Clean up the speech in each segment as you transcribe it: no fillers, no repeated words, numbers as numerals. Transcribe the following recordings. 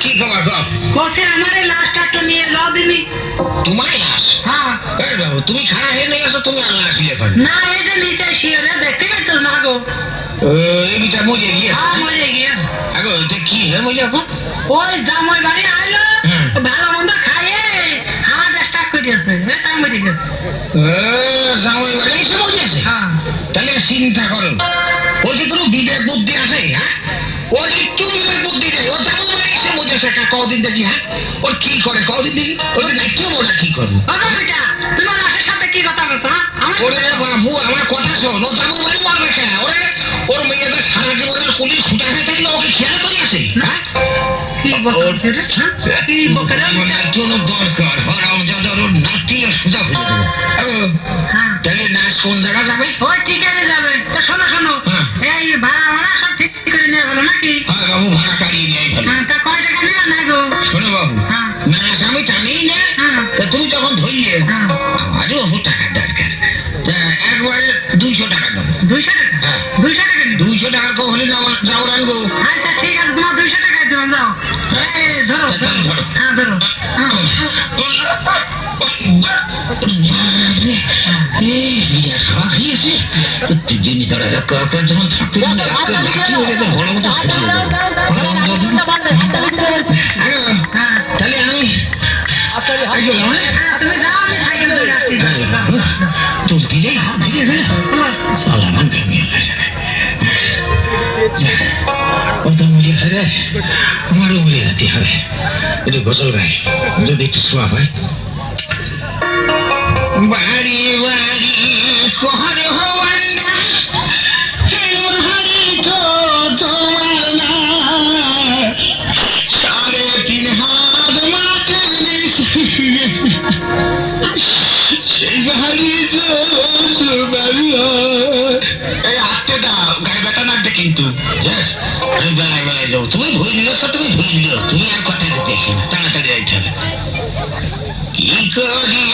কি খবর কব? কোসে আমারে লাশটা তো নিয়ে যাও দিনি। তোমার লাশ? হ্যাঁ। এই বাবু তুমি খারাপ হয়ে নিয়ে আসো, তুমি আর লাশ নিয়ে পারো না, এই যে নিচে শিওরে দেখতে পাচ্ছ না গো? এইটা মরে গিয়ে হ্যাঁ, মরে গিয়ে। আগো কি হে মরে এখন? ওই জামাই বাড়ি আইলো, ভালো মন্দ খাইয়ে হাত স্টার্ট করে দিয়েছে, এটা মরে গেছে। জামাই বাড়ি এসে মরেছে? হ্যাঁ। তাহলে চিন্তা করো, ওর কি কোনো বিবেক বুদ্ধি আছে? হ্যাঁ, ওর একটু বিবেক বুদ্ধি নেই। ও জামাই বাড়ি এসে মরেছে কদিন দেখি। হ্যাঁ, ওর কি করে কদিন দেখি? ওকে দায়িত্ব ওরা কি করবো? তোমার লাশের সাথে কি কথা বলছো? ওরে বাবু আমার কথা শোন, ও জামাই বাড়ি মারবে কেন? ওরে ওর মেয়েদের সারা জীবনের কুলির খুঁটা হয়ে থাকলে ওকে খেয়াল করে আসে? হ্যাঁ, দরকার ওর নাতি সোজা হয়ে যাবে। তাহলে নাচ কোন জায়গা যাবে? ওই টিকারে যাবে। শোনো শোনো, এই ভাড়া ভাড়া সব ঠিক করে নিয়ে গেলো নাকি? হ্যাঁ বাবু, ভাড়া কারিয়ে নিয়ে ভালো। তা কয় টাকা নিলে না গো? শোনো বাবু, নাচ আমি টানেই না। তুমি যখন ধরিয়ে আমারও বহু টাকা দরকার, একবারে 200 টাকা দেবো। 200 টাকা? হ্যাঁ 200 টাকা নিবো? 200 টাকার কখনই যাও রাখবো। আচ্ছা ঠিক আছে, তোমার 200 টাকা দেবো, যাও। ধরো ধরো। হ্যাঁ ধরো। বিরাট খাওয়া খাইয়েছে তো তিনি তারা যখন থাকতে তাহলে আমি চলতে যাই হাত ধরে সালামান ভেঙে গেছে। কত মরে গেছে রে, আমারও মরে যেতে হবে। একটু গোসল গাই, যদি একটু শোয়া হয়। বাড়ি বাড়ি কর হওয়ার না, বাড়ি তো তোমার না, 3.5 হাত মাঠে সেই বাড়ি তো তোমার। এই হাতটা দাও, গায়ে ব্যথা লাগবে কিন্তু। আমি বেলায় বেলায় যাবো, তুমি ভুল দিলেছ, তুমি ভুল দিল, তুমি আর কথা দিতে এসে না, তাড়াতাড়ি যাইতে হবে। কি করি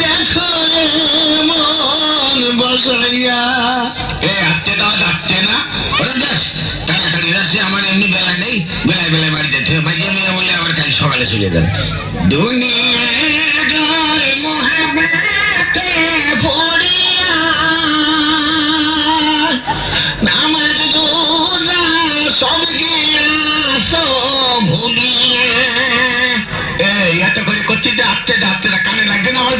দেখো মন বসাইয়া। হাঁটতে দাও, ডাকতে না, ওরা যাস তাড়াতাড়ি যাচ্ছে। আমার এমনি বেলা নেই, বেলায় বেলায় বাড়ি যেতে হবে। বাজিয়ে নিয়ে বললে আবার কাল সকালে চলে যাবে। দুনিয়ার মহাব্বতে পড়িয়া নামাজ রোজা সব গেলাস ভুলিয়ে। এত করে করছি যে হাঁটতে কানে লাগবে না আমার।